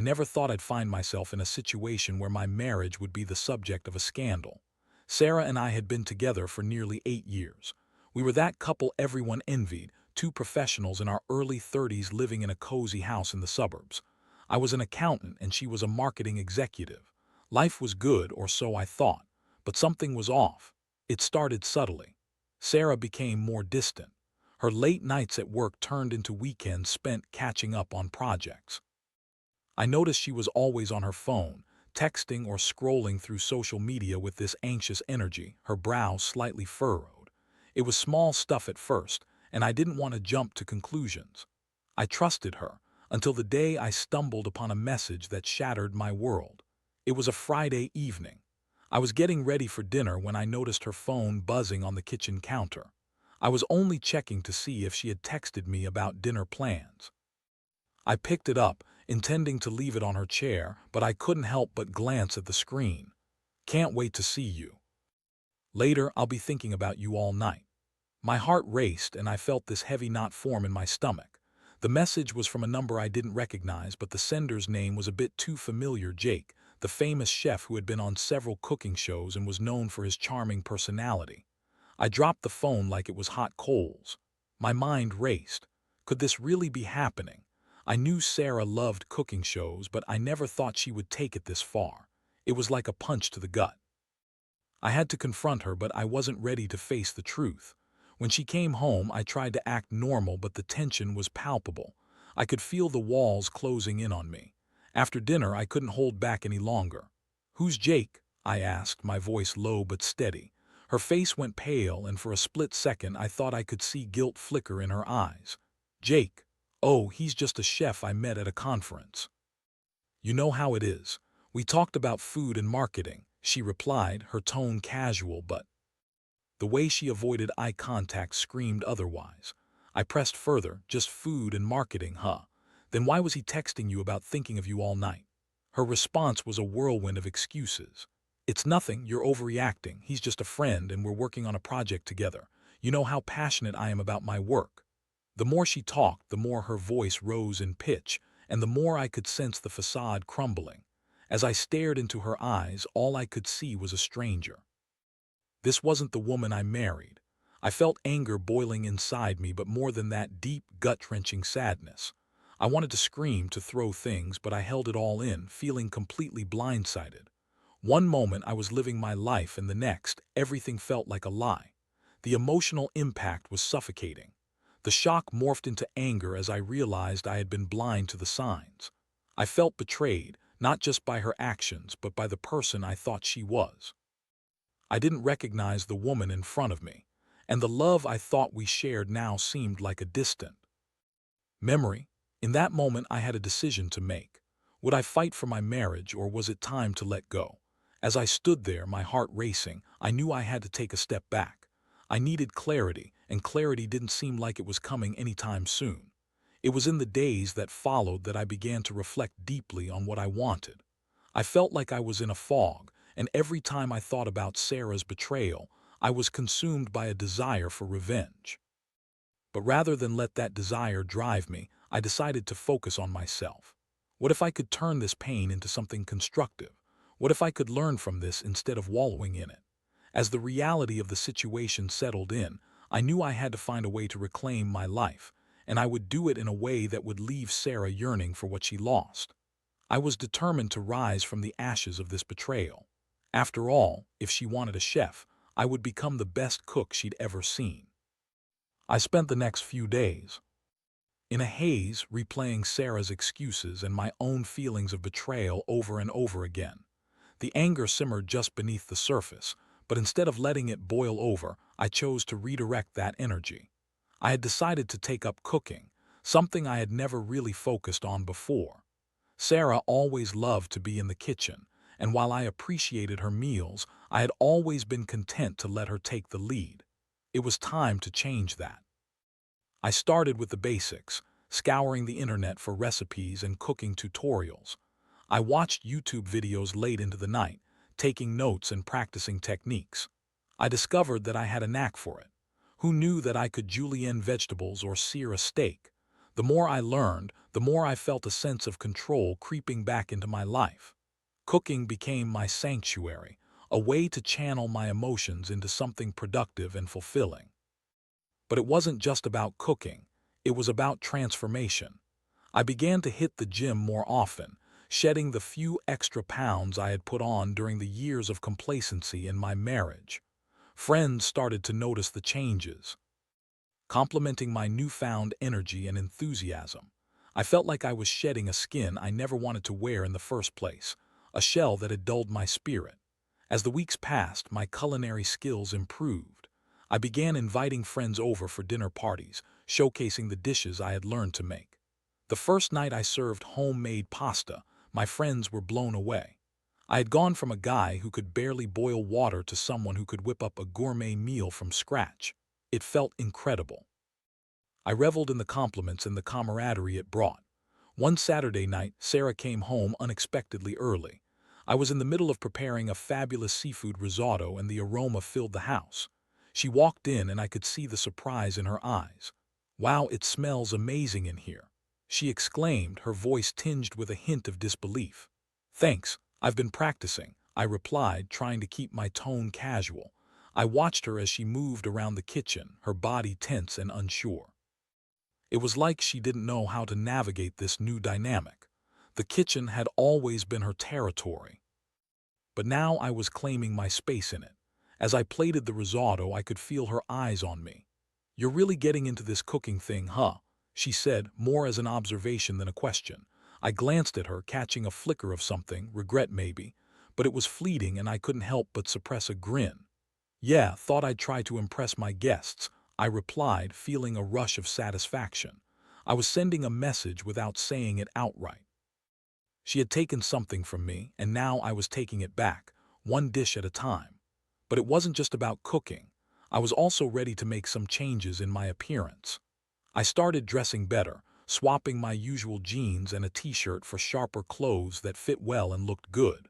never thought I'd find myself in a situation where my marriage would be the subject of a scandal. Sarah and I had been together for nearly 8 years. We were that couple everyone envied, two professionals in our early 30s living in a cozy house in the suburbs. I was an accountant and she was a marketing executive. Life was good, or so I thought, but something was off. It started subtly. Sarah became more distant. Her late nights at work turned into weekends spent catching up on projects. I noticed she was always on her phone, texting or scrolling through social media with this anxious energy, her brow slightly furrowed. It was small stuff at first, and I didn't want to jump to conclusions. I trusted her, until the day I stumbled upon a message that shattered my world. It was a Friday evening. I was getting ready for dinner when I noticed her phone buzzing on the kitchen counter. I was only checking to see if she had texted me about dinner plans. I picked it up, intending to leave it on her chair, but I couldn't help but glance at the screen. "Can't wait to see you. Later, I'll be thinking about you all night." My heart raced and I felt this heavy knot form in my stomach. The message was from a number I didn't recognize, but the sender's name was a bit too familiar: Jake, the famous chef who had been on several cooking shows and was known for his charming personality. I dropped the phone like it was hot coals. My mind raced. Could this really be happening? I knew Sarah loved cooking shows, but I never thought she would take it this far. It was like a punch to the gut. I had to confront her, but I wasn't ready to face the truth. When she came home, I tried to act normal, but the tension was palpable. I could feel the walls closing in on me. After dinner, I couldn't hold back any longer. "Who's Jake?" I asked, my voice low but steady. Her face went pale, and for a split second I thought I could see guilt flicker in her eyes. "Jake? Oh, he's just a chef I met at a conference. You know how it is. We talked about food and marketing," she replied, her tone casual, but the way she avoided eye contact screamed otherwise. I pressed further. "Just food and marketing, huh? Then why was he texting you about thinking of you all night?" Her response was a whirlwind of excuses. "It's nothing, you're overreacting. He's just a friend and we're working on a project together. You know how passionate I am about my work." The more she talked, the more her voice rose in pitch, and the more I could sense the facade crumbling. As I stared into her eyes, all I could see was a stranger. This wasn't the woman I married. I felt anger boiling inside me, but more than that, deep, gut-wrenching sadness. I wanted to scream, to throw things, but I held it all in, feeling completely blindsided. One moment I was living my life, and the next, everything felt like a lie. The emotional impact was suffocating. The shock morphed into anger as I realized I had been blind to the signs. I felt betrayed, not just by her actions, but by the person I thought she was. I didn't recognize the woman in front of me, and the love I thought we shared now seemed like a distant memory. In that moment, I had a decision to make. Would I fight for my marriage, or was it time to let go? As I stood there, my heart racing, I knew I had to take a step back. I needed clarity, and clarity didn't seem like it was coming anytime soon. It was in the days that followed that I began to reflect deeply on what I wanted. I felt like I was in a fog, and every time I thought about Sarah's betrayal, I was consumed by a desire for revenge. But rather than let that desire drive me, I decided to focus on myself. What if I could turn this pain into something constructive? What if I could learn from this instead of wallowing in it? As the reality of the situation settled in, I knew I had to find a way to reclaim my life, and I would do it in a way that would leave Sarah yearning for what she lost. I was determined to rise from the ashes of this betrayal. After all, if she wanted a chef, I would become the best cook she'd ever seen. I spent the next few days in a haze, replaying Sarah's excuses and my own feelings of betrayal over and over again. The anger simmered just beneath the surface, but instead of letting it boil over, I chose to redirect that energy. I had decided to take up cooking, something I had never really focused on before. Sarah always loved to be in the kitchen, and while I appreciated her meals, I had always been content to let her take the lead. It was time to change that. I started with the basics, scouring the internet for recipes and cooking tutorials. I watched YouTube videos late into the night, taking notes and practicing techniques. I discovered that I had a knack for it. Who knew that I could julienne vegetables or sear a steak? The more I learned, the more I felt a sense of control creeping back into my life. Cooking became my sanctuary, a way to channel my emotions into something productive and fulfilling. But it wasn't just about cooking, it was about transformation. I began to hit the gym more often, shedding the few extra pounds I had put on during the years of complacency in my marriage. Friends started to notice the changes, complimenting my newfound energy and enthusiasm. I felt like I was shedding a skin I never wanted to wear in the first place, a shell that had dulled my spirit. As the weeks passed, my culinary skills improved. I began inviting friends over for dinner parties, showcasing the dishes I had learned to make. The first night I served homemade pasta, my friends were blown away. I had gone from a guy who could barely boil water to someone who could whip up a gourmet meal from scratch. It felt incredible. I reveled in the compliments and the camaraderie it brought. One Saturday night, Sarah came home unexpectedly early. I was in the middle of preparing a fabulous seafood risotto and the aroma filled the house. She walked in and I could see the surprise in her eyes. "Wow, it smells amazing in here," she exclaimed, her voice tinged with a hint of disbelief. "Thanks, I've been practicing," I replied, trying to keep my tone casual. I watched her as she moved around the kitchen, her body tense and unsure. It was like she didn't know how to navigate this new dynamic. The kitchen had always been her territory, but now I was claiming my space in it. As I plated the risotto, I could feel her eyes on me. "You're really getting into this cooking thing, huh?" she said, more as an observation than a question. I glanced at her, catching a flicker of something, regret maybe, but it was fleeting and I couldn't help but suppress a grin. "Yeah, thought I'd try to impress my guests," I replied, feeling a rush of satisfaction. I was sending a message without saying it outright. She had taken something from me, and now I was taking it back, one dish at a time. But it wasn't just about cooking. I was also ready to make some changes in my appearance. I started dressing better, swapping my usual jeans and a t-shirt for sharper clothes that fit well and looked good.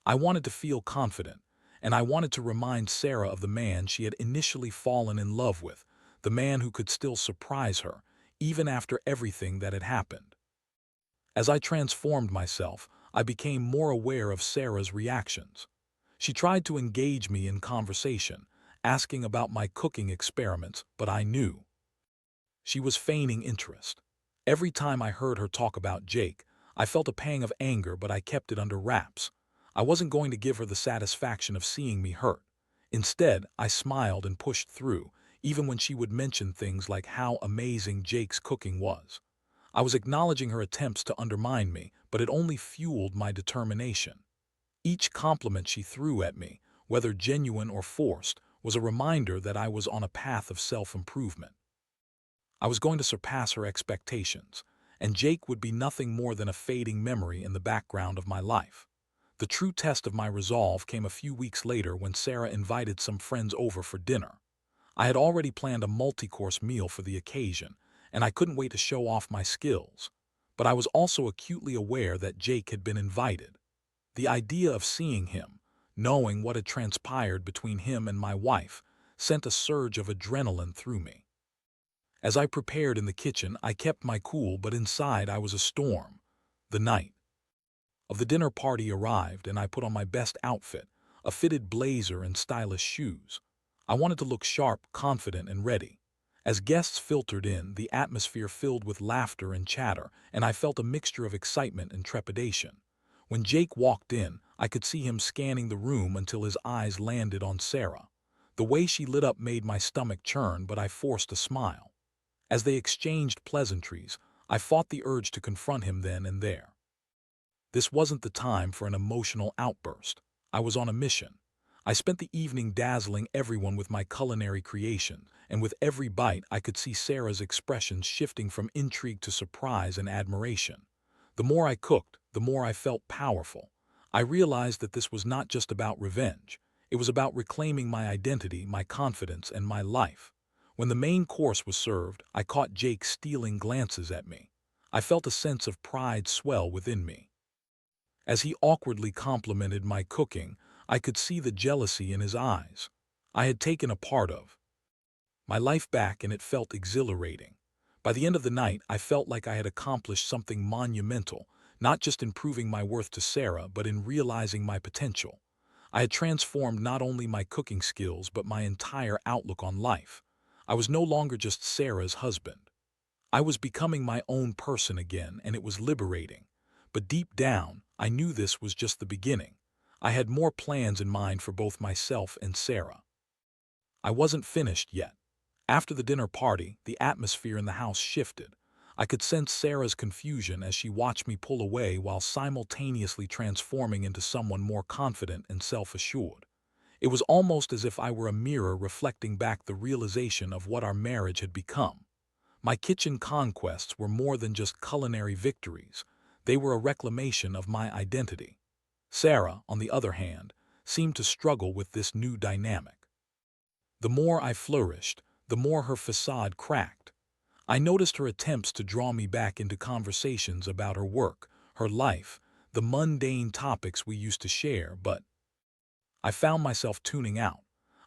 I wanted to feel confident, and I wanted to remind Sarah of the man she had initially fallen in love with, the man who could still surprise her, even after everything that had happened. As I transformed myself, I became more aware of Sarah's reactions. She tried to engage me in conversation, asking about my cooking experiments, but I knew she was feigning interest. Every time I heard her talk about Jake, I felt a pang of anger, but I kept it under wraps. I wasn't going to give her the satisfaction of seeing me hurt. Instead, I smiled and pushed through, even when she would mention things like how amazing Jake's cooking was. I was acknowledging her attempts to undermine me, but it only fueled my determination. Each compliment she threw at me, whether genuine or forced, was a reminder that I was on a path of self-improvement. I was going to surpass her expectations, and Jake would be nothing more than a fading memory in the background of my life. The true test of my resolve came a few weeks later when Sarah invited some friends over for dinner. I had already planned a multi-course meal for the occasion, and I couldn't wait to show off my skills. But I was also acutely aware that Jake had been invited. The idea of seeing him, knowing what had transpired between him and my wife, sent a surge of adrenaline through me. As I prepared in the kitchen, I kept my cool, but inside I was a storm. The night of the dinner party arrived, and I put on my best outfit, a fitted blazer and stylish shoes. I wanted to look sharp, confident, and ready. As guests filtered in, the atmosphere filled with laughter and chatter, and I felt a mixture of excitement and trepidation. When Jake walked in, I could see him scanning the room until his eyes landed on Sarah. The way she lit up made my stomach churn, but I forced a smile. As they exchanged pleasantries, I fought the urge to confront him then and there. This wasn't the time for an emotional outburst. I was on a mission. I spent the evening dazzling everyone with my culinary creation, and with every bite I could see Sarah's expressions shifting from intrigue to surprise and admiration. The more I cooked, the more I felt powerful. I realized that this was not just about revenge. It was about reclaiming my identity, my confidence, and my life. When the main course was served, I caught Jake stealing glances at me. I felt a sense of pride swell within me. As he awkwardly complimented my cooking, I could see the jealousy in his eyes. I had taken a part of my life back and it felt exhilarating. By the end of the night, I felt like I had accomplished something monumental, not just in proving my worth to Sarah, but in realizing my potential. I had transformed not only my cooking skills, but my entire outlook on life. I was no longer just Sarah's husband. I was becoming my own person again, and it was liberating. But deep down, I knew this was just the beginning. I had more plans in mind for both myself and Sarah. I wasn't finished yet. After the dinner party, the atmosphere in the house shifted. I could sense Sarah's confusion as she watched me pull away while simultaneously transforming into someone more confident and self-assured. It was almost as if I were a mirror reflecting back the realization of what our marriage had become. My kitchen conquests were more than just culinary victories. They were a reclamation of my identity. Sarah, on the other hand, seemed to struggle with this new dynamic. The more I flourished, the more her facade cracked. I noticed her attempts to draw me back into conversations about her work, her life, the mundane topics we used to share, but I found myself tuning out.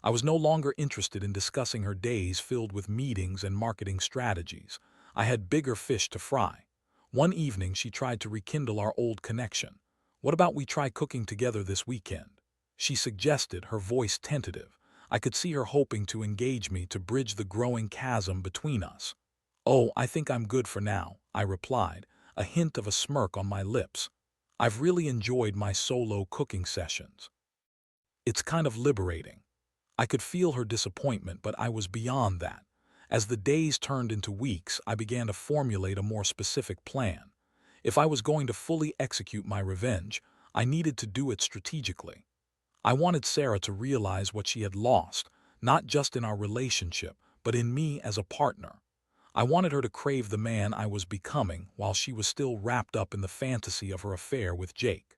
I was no longer interested in discussing her days filled with meetings and marketing strategies. I had bigger fish to fry. One evening, she tried to rekindle our old connection. "What about we try cooking together this weekend?" she suggested, her voice tentative. I could see her hoping to engage me to bridge the growing chasm between us. "Oh, I think I'm good for now," I replied, a hint of a smirk on my lips. "I've really enjoyed my solo cooking sessions. It's kind of liberating." I could feel her disappointment, but I was beyond that. As the days turned into weeks, I began to formulate a more specific plan. If I was going to fully execute my revenge, I needed to do it strategically. I wanted Sarah to realize what she had lost, not just in our relationship, but in me as a partner. I wanted her to crave the man I was becoming while she was still wrapped up in the fantasy of her affair with Jake.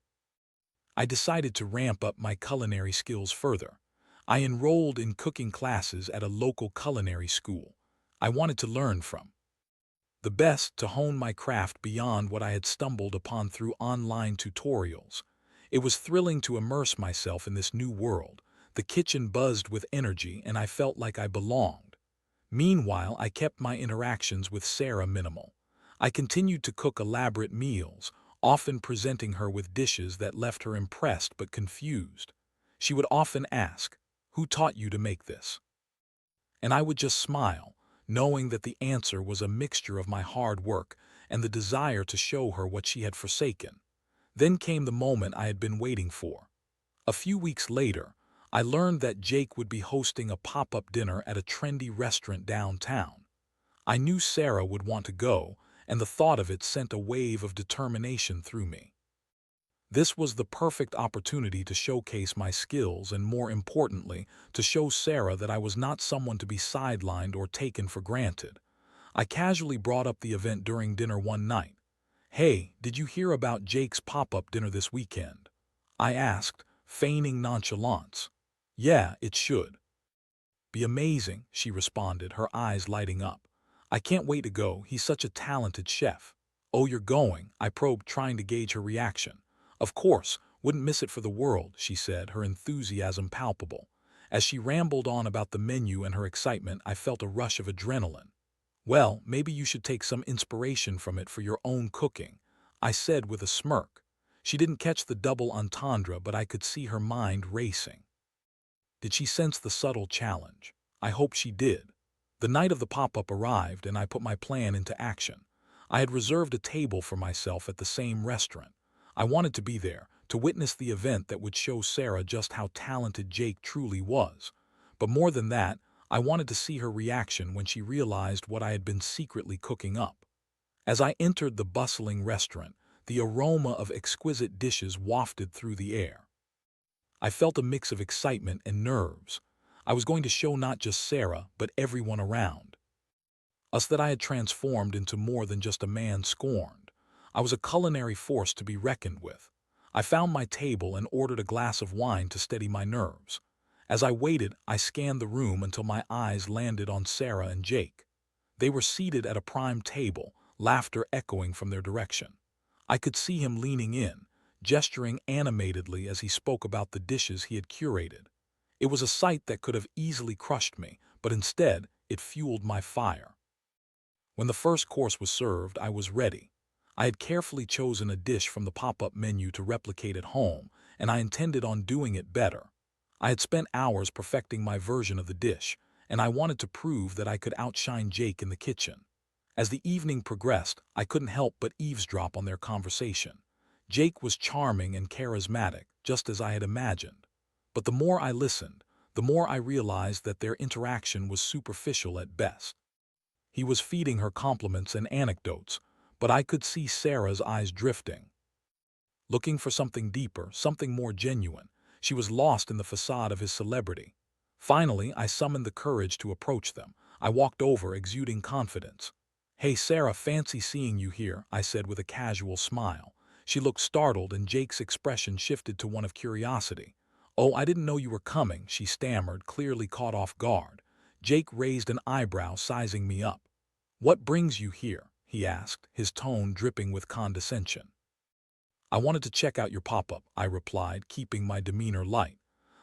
I decided to ramp up my culinary skills further. I enrolled in cooking classes at a local culinary school. I wanted to learn from the best, to hone my craft beyond what I had stumbled upon through online tutorials. It was thrilling to immerse myself in this new world. The kitchen buzzed with energy, and I felt like I belonged. Meanwhile, I kept my interactions with Sarah minimal. I continued to cook elaborate meals, often presenting her with dishes that left her impressed but confused. She would often ask, "Who taught you to make this?" And I would just smile, knowing that the answer was a mixture of my hard work and the desire to show her what she had forsaken. Then came the moment I had been waiting for. A few weeks later, I learned that Jake would be hosting a pop-up dinner at a trendy restaurant downtown. I knew Sarah would want to go, and the thought of it sent a wave of determination through me. This was the perfect opportunity to showcase my skills and, more importantly, to show Sarah that I was not someone to be sidelined or taken for granted. I casually brought up the event during dinner one night. "Hey, did you hear about Jake's pop-up dinner this weekend?" I asked, feigning nonchalance. "Yeah, it should be amazing," she responded, her eyes lighting up. "I can't wait to go. He's such a talented chef." "Oh, you're going?" I probed, trying to gauge her reaction. "Of course, wouldn't miss it for the world," she said, her enthusiasm palpable. As she rambled on about the menu and her excitement, I felt a rush of adrenaline. "Well, maybe you should take some inspiration from it for your own cooking," I said with a smirk. She didn't catch the double entendre, but I could see her mind racing. Did she sense the subtle challenge? I hoped she did. The night of the pop-up arrived, and I put my plan into action. I had reserved a table for myself at the same restaurant. I wanted to be there, to witness the event that would show Sarah just how talented Jake truly was. But more than that, I wanted to see her reaction when she realized what I had been secretly cooking up. As I entered the bustling restaurant, the aroma of exquisite dishes wafted through the air. I felt a mix of excitement and nerves. I was going to show not just Sarah, but everyone around us that I had transformed into more than just a man scorned. I was a culinary force to be reckoned with. I found my table and ordered a glass of wine to steady my nerves. As I waited, I scanned the room until my eyes landed on Sarah and Jake. They were seated at a prime table, laughter echoing from their direction. I could see him leaning in, gesturing animatedly as he spoke about the dishes he had curated. It was a sight that could have easily crushed me, but instead, it fueled my fire. When the first course was served, I was ready. I had carefully chosen a dish from the pop-up menu to replicate at home, and I intended on doing it better. I had spent hours perfecting my version of the dish, and I wanted to prove that I could outshine Jake in the kitchen. As the evening progressed, I couldn't help but eavesdrop on their conversation. Jake was charming and charismatic, just as I had imagined. But the more I listened, the more I realized that their interaction was superficial at best. He was feeding her compliments and anecdotes, but I could see Sarah's eyes drifting, looking for something deeper, something more genuine. She was lost in the facade of his celebrity. Finally, I summoned the courage to approach them. I walked over, exuding confidence. "Hey Sarah, fancy seeing you here," I said with a casual smile. She looked startled, and Jake's expression shifted to one of curiosity. "Oh, I didn't know you were coming," she stammered, clearly caught off guard. Jake raised an eyebrow, sizing me up. "What brings you here?" he asked, his tone dripping with condescension. "I wanted to check out your pop-up," I replied, keeping my demeanor light.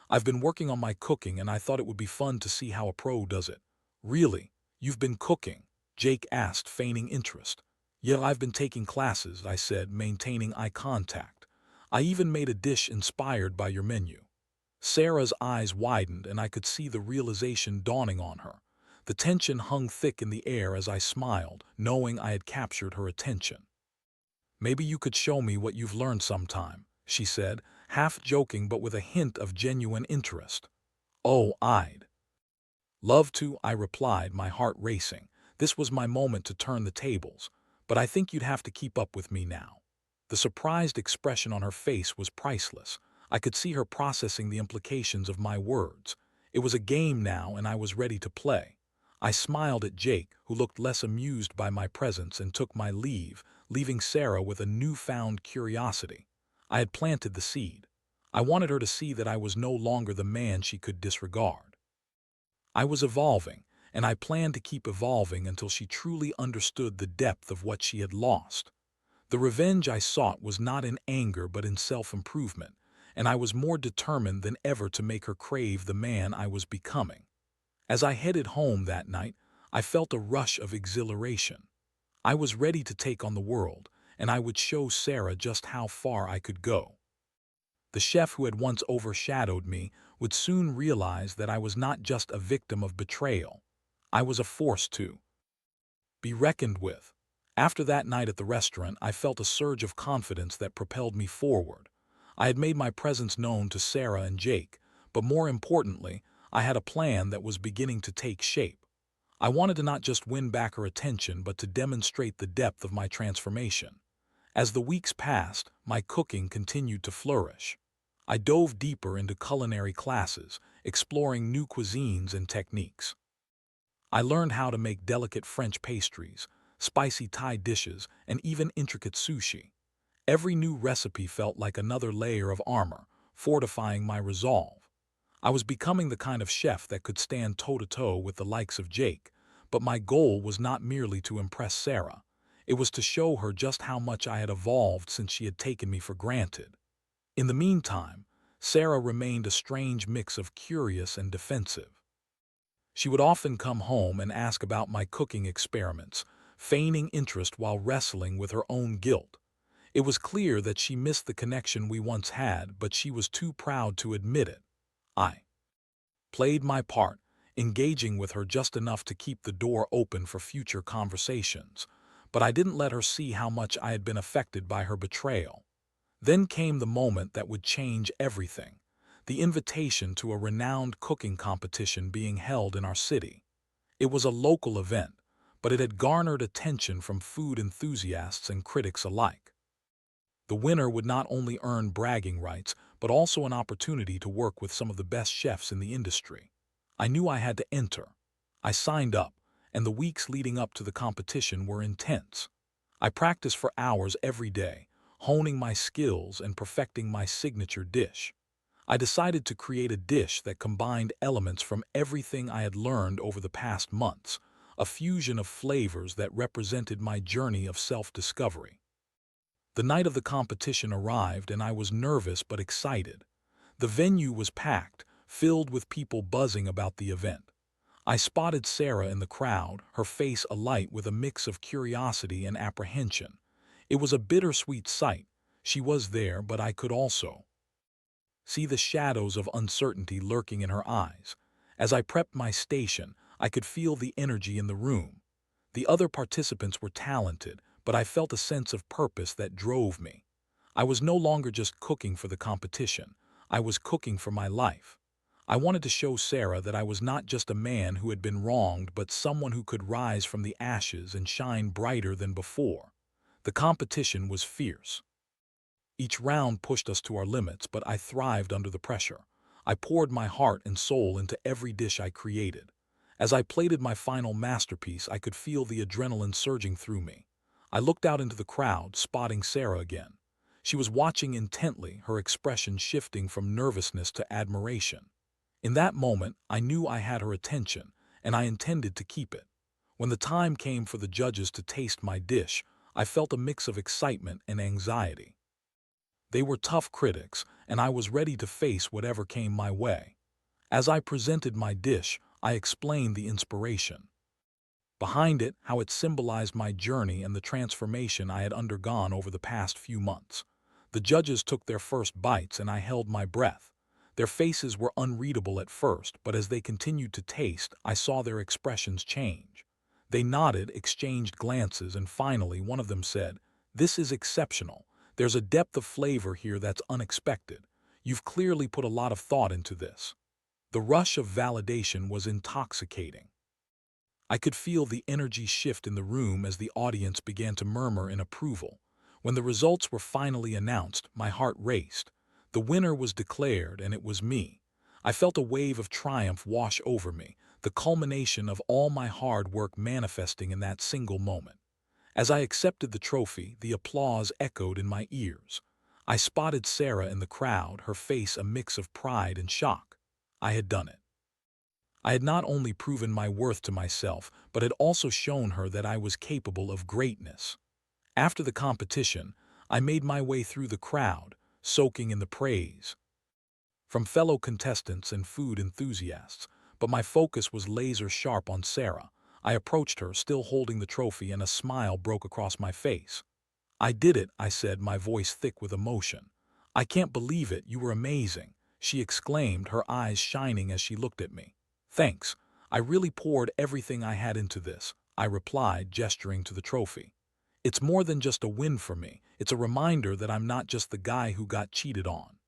"I've been working on my cooking, and I thought it would be fun to see how a pro does it." "Really? You've been cooking?" Jake asked, feigning interest. "Yeah, I've been taking classes," I said, maintaining eye contact. "I even made a dish inspired by your menu." Sarah's eyes widened, and I could see the realization dawning on her. The tension hung thick in the air as I smiled, knowing I had captured her attention. "Maybe you could show me what you've learned sometime," she said, half joking but with a hint of genuine interest. "Oh, I'd love to," I replied, my heart racing. This was my moment to turn the tables, but I think you'd have to keep up with me now. The surprised expression on her face was priceless. I could see her processing the implications of my words. It was a game now, and I was ready to play. I smiled at Jake, who looked less amused by my presence, and took my leave, leaving Sarah with a newfound curiosity. I had planted the seed. I wanted her to see that I was no longer the man she could disregard. I was evolving, and I planned to keep evolving until she truly understood the depth of what she had lost. The revenge I sought was not in anger but in self-improvement, and I was more determined than ever to make her crave the man I was becoming. As I headed home that night, I felt a rush of exhilaration. I was ready to take on the world, and I would show Sarah just how far I could go. The chef who had once overshadowed me would soon realize that I was not just a victim of betrayal. I was a force to be reckoned with. After that night at the restaurant, I felt a surge of confidence that propelled me forward. I had made my presence known to Sarah and Jake, but more importantly, I had a plan that was beginning to take shape. I wanted to not just win back her attention, but to demonstrate the depth of my transformation. As the weeks passed, my cooking continued to flourish. I dove deeper into culinary classes, exploring new cuisines and techniques. I learned how to make delicate French pastries, spicy Thai dishes, and even intricate sushi. Every new recipe felt like another layer of armor, fortifying my resolve. I was becoming the kind of chef that could stand toe-to-toe with the likes of Jake, but my goal was not merely to impress Sarah. It was to show her just how much I had evolved since she had taken me for granted. In the meantime, Sarah remained a strange mix of curious and defensive. She would often come home and ask about my cooking experiments, feigning interest while wrestling with her own guilt. It was clear that she missed the connection we once had, but she was too proud to admit it. I played my part, engaging with her just enough to keep the door open for future conversations, but I didn't let her see how much I had been affected by her betrayal. Then came the moment that would change everything, the invitation to a renowned cooking competition being held in our city. It was a local event, but it had garnered attention from food enthusiasts and critics alike. The winner would not only earn bragging rights, but also an opportunity to work with some of the best chefs in the industry. I knew I had to enter. I signed up, and the weeks leading up to the competition were intense. I practiced for hours every day, honing my skills and perfecting my signature dish. I decided to create a dish that combined elements from everything I had learned over the past months, a fusion of flavors that represented my journey of self-discovery. The night of the competition arrived, and I was nervous but excited. The venue was packed, filled with people buzzing about the event. I spotted Sarah in the crowd, her face alight with a mix of curiosity and apprehension. It was a bittersweet sight. She was there, but I could also see the shadows of uncertainty lurking in her eyes. As I prepped my station, I could feel the energy in the room. The other participants were talented, but I felt a sense of purpose that drove me. I was no longer just cooking for the competition. I was cooking for my life. I wanted to show Sarah that I was not just a man who had been wronged, but someone who could rise from the ashes and shine brighter than before. The competition was fierce. Each round pushed us to our limits, but I thrived under the pressure. I poured my heart and soul into every dish I created. As I plated my final masterpiece, I could feel the adrenaline surging through me. I looked out into the crowd, spotting Sarah again. She was watching intently, her expression shifting from nervousness to admiration. In that moment, I knew I had her attention, and I intended to keep it. When the time came for the judges to taste my dish, I felt a mix of excitement and anxiety. They were tough critics, and I was ready to face whatever came my way. As I presented my dish, I explained the inspiration behind it, how it symbolized my journey and the transformation I had undergone over the past few months. The judges took their first bites, and I held my breath. Their faces were unreadable at first, but as they continued to taste, I saw their expressions change. They nodded, exchanged glances, and finally one of them said, "This is exceptional. There's a depth of flavor here that's unexpected. You've clearly put a lot of thought into this." The rush of validation was intoxicating. I could feel the energy shift in the room as the audience began to murmur in approval. When the results were finally announced, my heart raced. The winner was declared, and it was me. I felt a wave of triumph wash over me, the culmination of all my hard work manifesting in that single moment. As I accepted the trophy, the applause echoed in my ears. I spotted Sarah in the crowd, her face a mix of pride and shock. I had done it. I had not only proven my worth to myself, but had also shown her that I was capable of greatness. After the competition, I made my way through the crowd, soaking in the praise from fellow contestants and food enthusiasts, but my focus was laser sharp on Sarah. I approached her, still holding the trophy, and a smile broke across my face. "I did it," I said, my voice thick with emotion. "I can't believe it, you were amazing," she exclaimed, her eyes shining as she looked at me. "Thanks. I really poured everything I had into this," I replied, gesturing to the trophy. "It's more than just a win for me. It's a reminder that I'm not just the guy who got cheated on.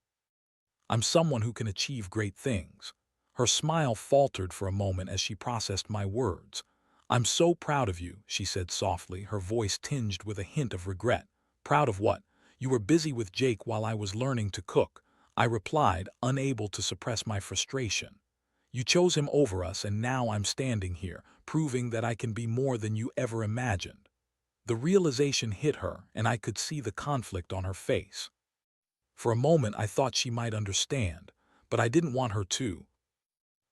I'm someone who can achieve great things." Her smile faltered for a moment as she processed my words. "I'm so proud of you," she said softly, her voice tinged with a hint of regret. "Proud of what?" "You were busy with Jake while I was learning to cook," I replied, unable to suppress my frustration. "You chose him over us, and now I'm standing here, proving that I can be more than you ever imagined." The realization hit her, and I could see the conflict on her face. For a moment I thought she might understand, but I didn't want her to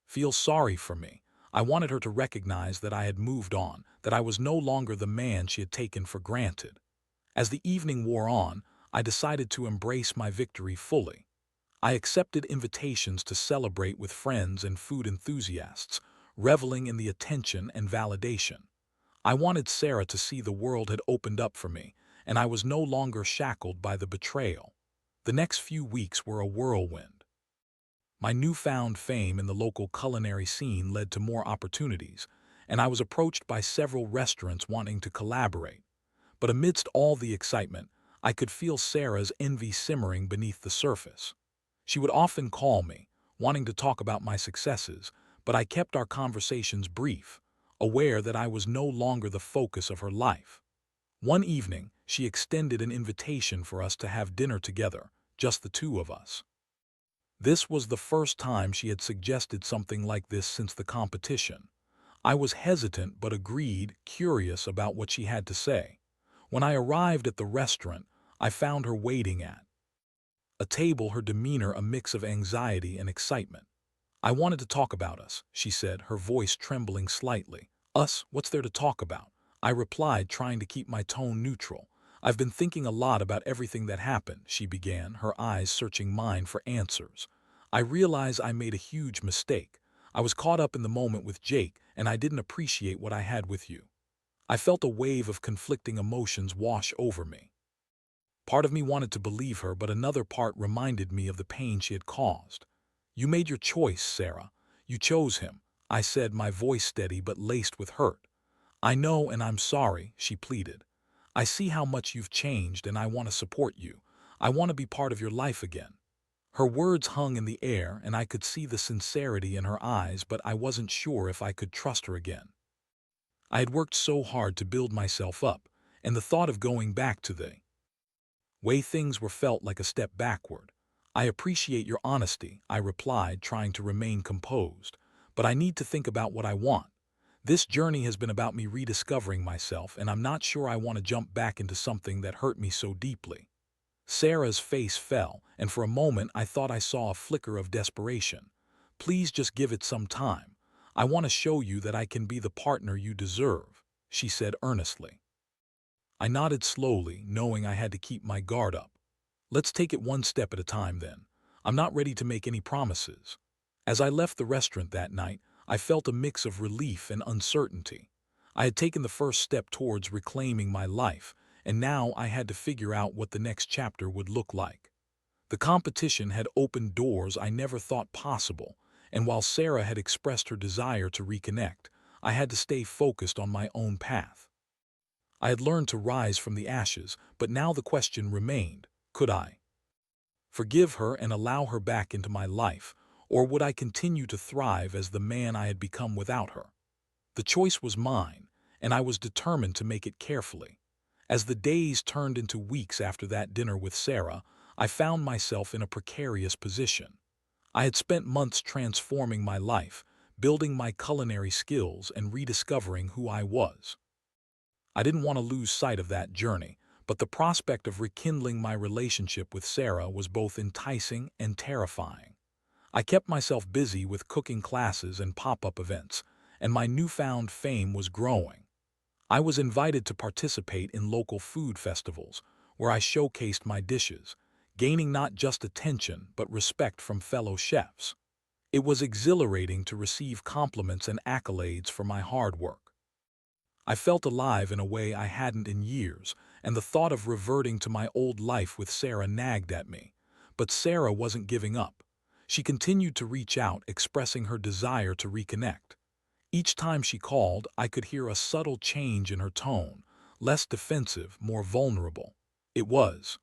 feel sorry for me. I wanted her to recognize that I had moved on, that I was no longer the man she had taken for granted. As the evening wore on, I decided to embrace my victory fully. I accepted invitations to celebrate with friends and food enthusiasts, reveling in the attention and validation. I wanted Sarah to see the world had opened up for me, and I was no longer shackled by the betrayal. The next few weeks were a whirlwind. My newfound fame in the local culinary scene led to more opportunities, and I was approached by several restaurants wanting to collaborate. But amidst all the excitement, I could feel Sarah's envy simmering beneath the surface. She would often call me, wanting to talk about my successes, but I kept our conversations brief, aware that I was no longer the focus of her life. One evening, she extended an invitation for us to have dinner together, just the two of us. This was the first time she had suggested something like this since the competition. I was hesitant but agreed, curious about what she had to say. When I arrived at the restaurant, I found her waiting at a table, her demeanor a mix of anxiety and excitement. "I wanted to talk about us," she said, her voice trembling slightly. "Us? What's there to talk about?" I replied, trying to keep my tone neutral. "I've been thinking a lot about everything that happened," she began, her eyes searching mine for answers. "I realize I made a huge mistake. I was caught up in the moment with Jake, and I didn't appreciate what I had with you. I felt a wave of conflicting emotions wash over me. Part of me wanted to believe her, but another part reminded me of the pain she had caused. You made your choice, Sarah. You chose him, I said, my voice steady but laced with hurt. I know, and I'm sorry, she pleaded. I see how much you've changed, and I want to support you. I want to be part of your life again. Her words hung in the air, and I could see the sincerity in her eyes, but I wasn't sure if I could trust her again. I had worked so hard to build myself up, and the thought of going back to the way things were felt like a step backward. I appreciate your honesty, I replied, trying to remain composed, but I need to think about what I want. This journey has been about me rediscovering myself, and I'm not sure I want to jump back into something that hurt me so deeply. Sarah's face fell, and for a moment I thought I saw a flicker of desperation. Please just give it some time. I want to show you that I can be the partner you deserve, she said earnestly. I nodded slowly, knowing I had to keep my guard up. Let's take it one step at a time then. I'm not ready to make any promises. As I left the restaurant that night, I felt a mix of relief and uncertainty. I had taken the first step towards reclaiming my life, and now I had to figure out what the next chapter would look like. The competition had opened doors I never thought possible, and while Sarah had expressed her desire to reconnect, I had to stay focused on my own path. I had learned to rise from the ashes, but now the question remained, could I forgive her and allow her back into my life, or would I continue to thrive as the man I had become without her? The choice was mine, and I was determined to make it carefully. As the days turned into weeks after that dinner with Sarah, I found myself in a precarious position. I had spent months transforming my life, building my culinary skills and rediscovering who I was. I didn't want to lose sight of that journey, but the prospect of rekindling my relationship with Sarah was both enticing and terrifying. I kept myself busy with cooking classes and pop-up events, and my newfound fame was growing. I was invited to participate in local food festivals, where I showcased my dishes, gaining not just attention but respect from fellow chefs. It was exhilarating to receive compliments and accolades for my hard work. I felt alive in a way I hadn't in years, and the thought of reverting to my old life with Sarah nagged at me. But Sarah wasn't giving up. She continued to reach out, expressing her desire to reconnect. Each time she called, I could hear a subtle change in her tone, less defensive, more vulnerable. It was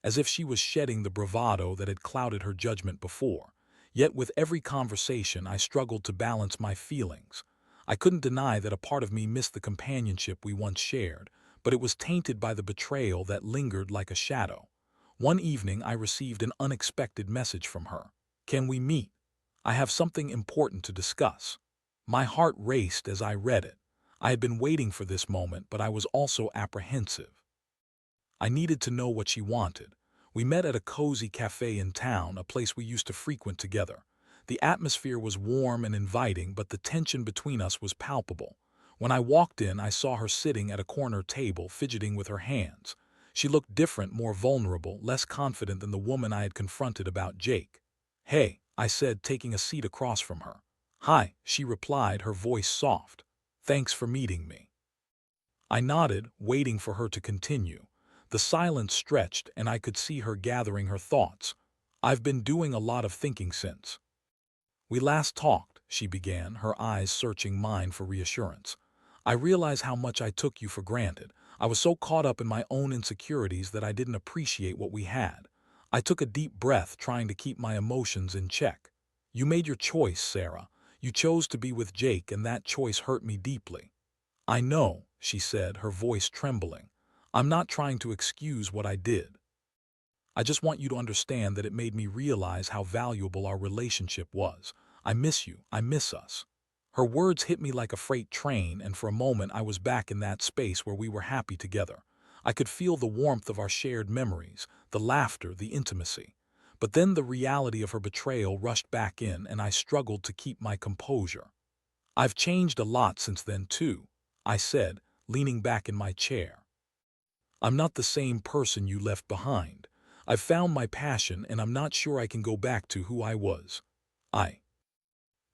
as if she was shedding the bravado that had clouded her judgment before. Yet with every conversation, I struggled to balance my feelings. I couldn't deny that a part of me missed the companionship we once shared, but it was tainted by the betrayal that lingered like a shadow. One evening, I received an unexpected message from her. "Can we meet? I have something important to discuss." My heart raced as I read it. I had been waiting for this moment, but I was also apprehensive. I needed to know what she wanted. We met at a cozy cafe in town, a place we used to frequent together. The atmosphere was warm and inviting, but the tension between us was palpable. When I walked in, I saw her sitting at a corner table, fidgeting with her hands. She looked different, more vulnerable, less confident than the woman I had confronted about Jake. "Hey," I said, taking a seat across from her. "Hi," she replied, her voice soft. "Thanks for meeting me." I nodded, waiting for her to continue. The silence stretched, and I could see her gathering her thoughts. "I've been doing a lot of thinking since we last talked," she began, her eyes searching mine for reassurance. "I realize how much I took you for granted. I was so caught up in my own insecurities that I didn't appreciate what we had." I took a deep breath, trying to keep my emotions in check. "You made your choice, Sarah. You chose to be with Jake, and that choice hurt me deeply." "I know," she said, her voice trembling. "I'm not trying to excuse what I did. I just want you to understand that it made me realize how valuable our relationship was. I miss you. I miss us." Her words hit me like a freight train, and for a moment I was back in that space where we were happy together. I could feel the warmth of our shared memories, the laughter, the intimacy. But then the reality of her betrayal rushed back in, and I struggled to keep my composure. "I've changed a lot since then, too," I said, leaning back in my chair. "I'm not the same person you left behind. I've found my passion, and I'm not sure I can go back to who I was. I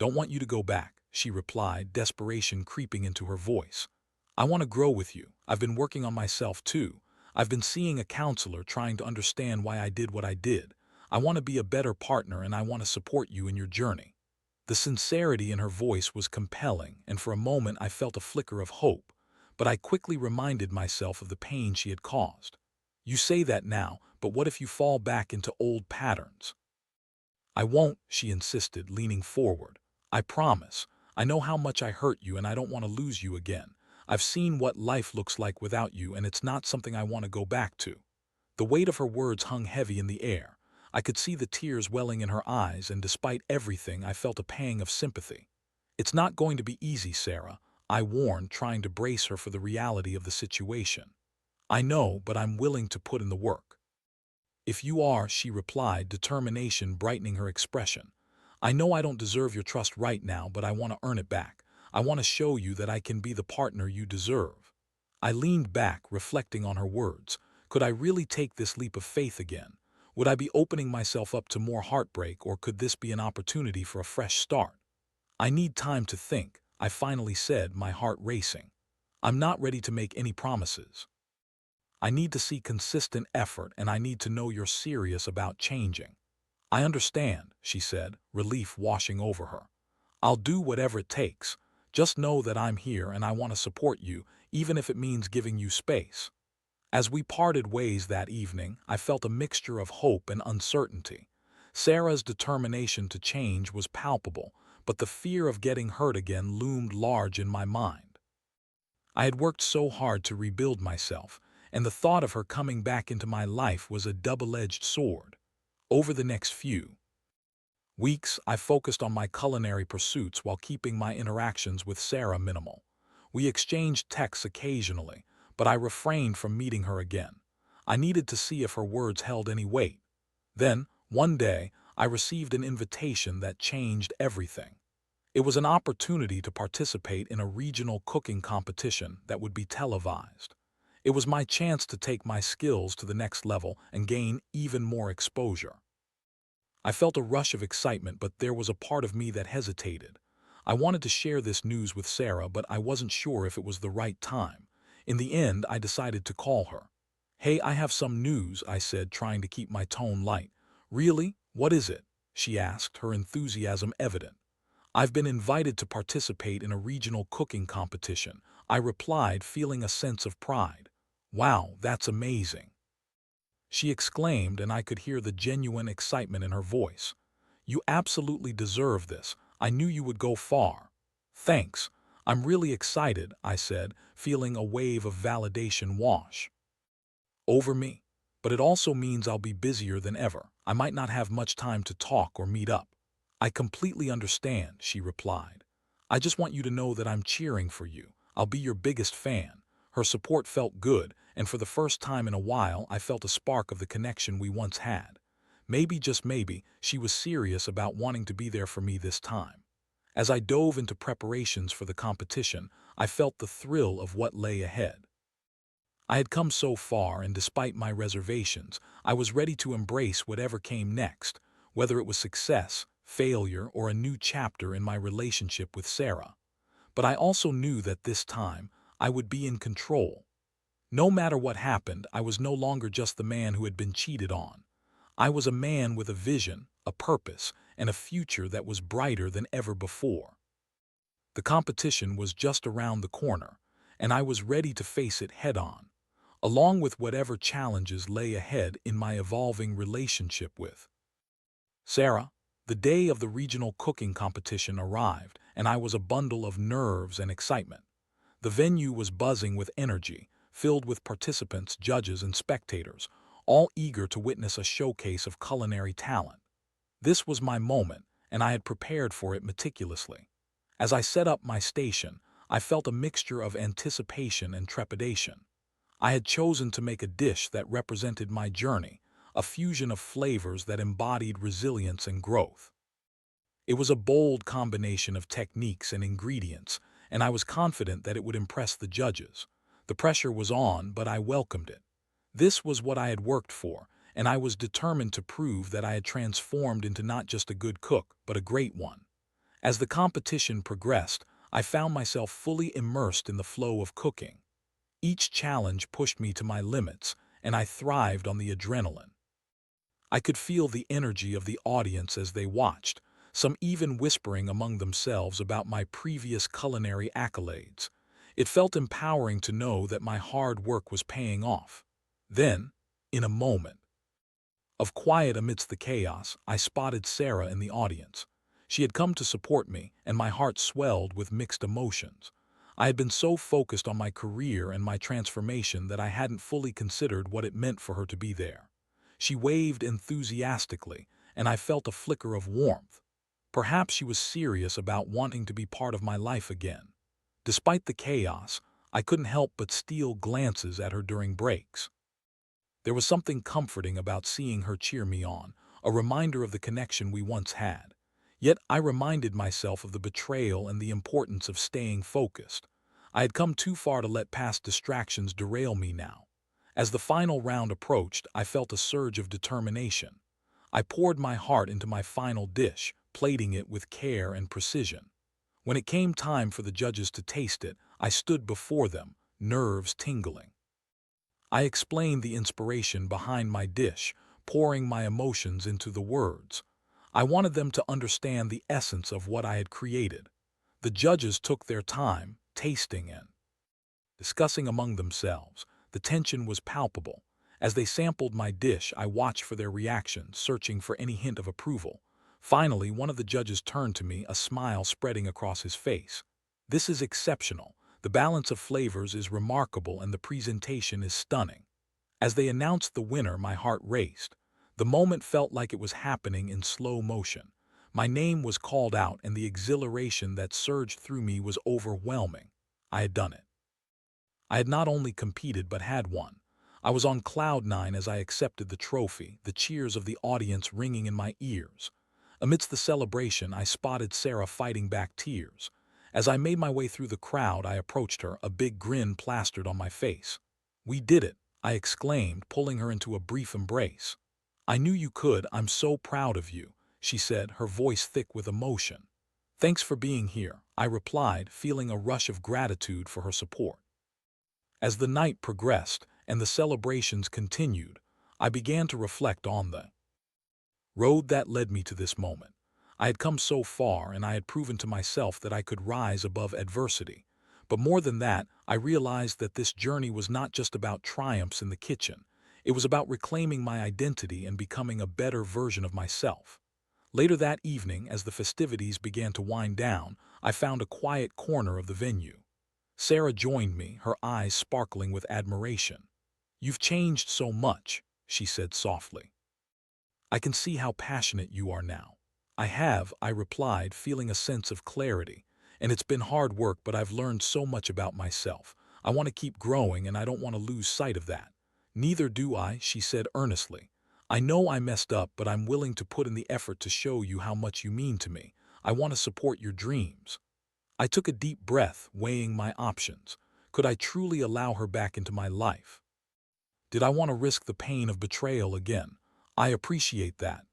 "Don't want you to go back," she replied, desperation creeping into her voice. "I want to grow with you. I've been working on myself too. I've been seeing a counselor trying to understand why I did what I did. I want to be a better partner and I want to support you in your journey." The sincerity in her voice was compelling, and for a moment I felt a flicker of hope, but I quickly reminded myself of the pain she had caused. "You say that now, but what if you fall back into old patterns?" "I won't," she insisted, leaning forward. "I promise. I know how much I hurt you and I don't want to lose you again. I've seen what life looks like without you and it's not something I want to go back to." The weight of her words hung heavy in the air. I could see the tears welling in her eyes, and despite everything, I felt a pang of sympathy. "It's not going to be easy, Sarah," I warned, trying to brace her for the reality of the situation. "I know, but I'm willing to put in the work." "If you are," she replied, determination brightening her expression. "I know I don't deserve your trust right now, but I want to earn it back. I want to show you that I can be the partner you deserve." I leaned back, reflecting on her words. Could I really take this leap of faith again? Would I be opening myself up to more heartbreak, or could this be an opportunity for a fresh start? "I need time to think," I finally said, my heart racing. "I'm not ready to make any promises. I need to see consistent effort, and I need to know you're serious about changing." "I understand," she said, relief washing over her. "I'll do whatever it takes. Just know that I'm here and I want to support you, even if it means giving you space." As we parted ways that evening, I felt a mixture of hope and uncertainty. Sarah's determination to change was palpable, but the fear of getting hurt again loomed large in my mind. I had worked so hard to rebuild myself, and the thought of her coming back into my life was a double-edged sword. Over the next few weeks, I focused on my culinary pursuits while keeping my interactions with Sarah minimal. We exchanged texts occasionally, but I refrained from meeting her again. I needed to see if her words held any weight. Then, one day, I received an invitation that changed everything. It was an opportunity to participate in a regional cooking competition that would be televised. It was my chance to take my skills to the next level and gain even more exposure. I felt a rush of excitement, but there was a part of me that hesitated. I wanted to share this news with Sarah, but I wasn't sure if it was the right time. In the end, I decided to call her. "Hey, I have some news," I said, trying to keep my tone light. "Really? What is it?" she asked, her enthusiasm evident. "I've been invited to participate in a regional cooking competition," I replied, feeling a sense of pride. "Wow, that's amazing!" she exclaimed, and I could hear the genuine excitement in her voice. "You absolutely deserve this. I knew you would go far." "Thanks. I'm really excited," I said, feeling a wave of validation wash over me. "But it also means I'll be busier than ever. I might not have much time to talk or meet up." "I completely understand," she replied. "I just want you to know that I'm cheering for you. I'll be your biggest fan." Her support felt good, and for the first time in a while I felt a spark of the connection we once had. Maybe, just maybe, she was serious about wanting to be there for me this time. As I dove into preparations for the competition, I felt the thrill of what lay ahead. I had come so far, and despite my reservations, I was ready to embrace whatever came next, whether it was success, failure, or a new chapter in my relationship with Sarah. But I also knew that this time, I would be in control. No matter what happened, I was no longer just the man who had been cheated on. I was a man with a vision, a purpose, and a future that was brighter than ever before. The competition was just around the corner, and I was ready to face it head-on, along with whatever challenges lay ahead in my evolving relationship with Sarah. The day of the regional cooking competition arrived, and I was a bundle of nerves and excitement. The venue was buzzing with energy, filled with participants, judges, and spectators, all eager to witness a showcase of culinary talent. This was my moment, and I had prepared for it meticulously. As I set up my station, I felt a mixture of anticipation and trepidation. I had chosen to make a dish that represented my journey, a fusion of flavors that embodied resilience and growth. It was a bold combination of techniques and ingredients, and I was confident that it would impress the judges. The pressure was on, but I welcomed it. This was what I had worked for, and I was determined to prove that I had transformed into not just a good cook, but a great one. As the competition progressed, I found myself fully immersed in the flow of cooking. Each challenge pushed me to my limits, and I thrived on the adrenaline. I could feel the energy of the audience as they watched, some even whispering among themselves about my previous culinary accolades. It felt empowering to know that my hard work was paying off. Then, in a moment of quiet amidst the chaos, I spotted Sarah in the audience. She had come to support me, and my heart swelled with mixed emotions. I had been so focused on my career and my transformation that I hadn't fully considered what it meant for her to be there. She waved enthusiastically, and I felt a flicker of warmth. Perhaps she was serious about wanting to be part of my life again. Despite the chaos, I couldn't help but steal glances at her during breaks. There was something comforting about seeing her cheer me on, a reminder of the connection we once had. Yet I reminded myself of the betrayal and the importance of staying focused. I had come too far to let past distractions derail me now. As the final round approached, I felt a surge of determination. I poured my heart into my final dish, plating it with care and precision. When it came time for the judges to taste it, I stood before them, nerves tingling. I explained the inspiration behind my dish, pouring my emotions into the words. I wanted them to understand the essence of what I had created. The judges took their time, tasting and discussing among themselves. The tension was palpable. As they sampled my dish, I watched for their reactions, searching for any hint of approval. Finally, one of the judges turned to me, a smile spreading across his face. "This is exceptional. The balance of flavors is remarkable and the presentation is stunning." As they announced the winner, my heart raced. The moment felt like it was happening in slow motion. My name was called out, and the exhilaration that surged through me was overwhelming. I had done it. I had not only competed but had won. I was on cloud nine as I accepted the trophy, the cheers of the audience ringing in my ears. Amidst the celebration, I spotted Sarah fighting back tears. As I made my way through the crowd, I approached her, a big grin plastered on my face. "We did it," I exclaimed, pulling her into a brief embrace. "I knew you could. I'm so proud of you," she said, her voice thick with emotion. "Thanks for being here," I replied, feeling a rush of gratitude for her support. As the night progressed and the celebrations continued, I began to reflect on the road that led me to this moment. I had come so far, and I had proven to myself that I could rise above adversity. But more than that, I realized that this journey was not just about triumphs in the kitchen. It was about reclaiming my identity and becoming a better version of myself. Later that evening, as the festivities began to wind down, I found a quiet corner of the venue. Sarah joined me, her eyes sparkling with admiration. "You've changed so much," she said softly. "I can see how passionate you are now." "I have," I replied, feeling a sense of clarity. "And it's been hard work, but I've learned so much about myself. I want to keep growing, and I don't want to lose sight of that." "Neither do I," she said earnestly. "I know I messed up, but I'm willing to put in the effort to show you how much you mean to me. I want to support your dreams." I took a deep breath, weighing my options. Could I truly allow her back into my life? Did I want to risk the pain of betrayal again? "I appreciate that,"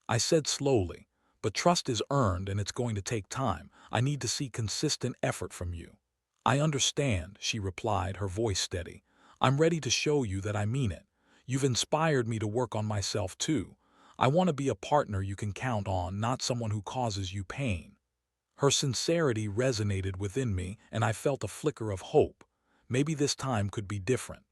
I said slowly, "but trust is earned and it's going to take time. I need to see consistent effort from you." "I understand," she replied, her voice steady. "I'm ready to show you that I mean it. You've inspired me to work on myself too. I want to be a partner you can count on, not someone who causes you pain." Her sincerity resonated within me, and I felt a flicker of hope. Maybe this time could be different.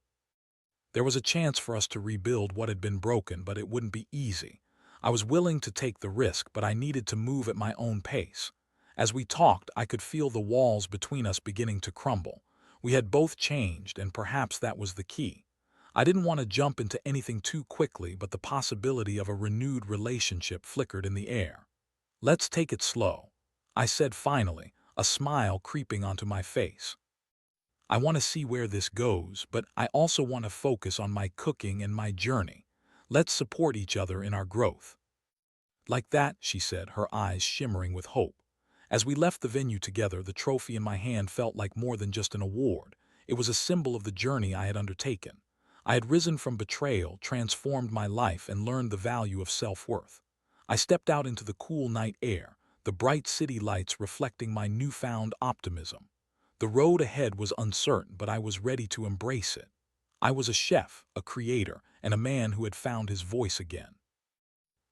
There was a chance for us to rebuild what had been broken, but it wouldn't be easy. I was willing to take the risk, but I needed to move at my own pace. As we talked, I could feel the walls between us beginning to crumble. We had both changed, and perhaps that was the key. I didn't want to jump into anything too quickly, but the possibility of a renewed relationship flickered in the air. "Let's take it slow," I said finally, a smile creeping onto my face. "I want to see where this goes, but I also want to focus on my cooking and my journey. Let's support each other in our growth." "Like that," she said, her eyes shimmering with hope. As we left the venue together, the trophy in my hand felt like more than just an award. It was a symbol of the journey I had undertaken. I had risen from betrayal, transformed my life, and learned the value of self-worth. I stepped out into the cool night air. the bright city lights reflecting my newfound optimism. The road ahead was uncertain, but I was ready to embrace it. I was a chef, a creator, and a man who had found his voice again.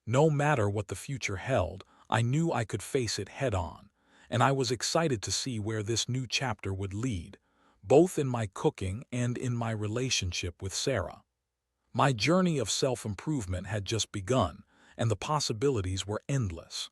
No matter what the future held, I knew I could face it head-on, and I was excited to see where this new chapter would lead, both in my cooking and in my relationship with Sarah. My journey of self-improvement had just begun, and the possibilities were endless.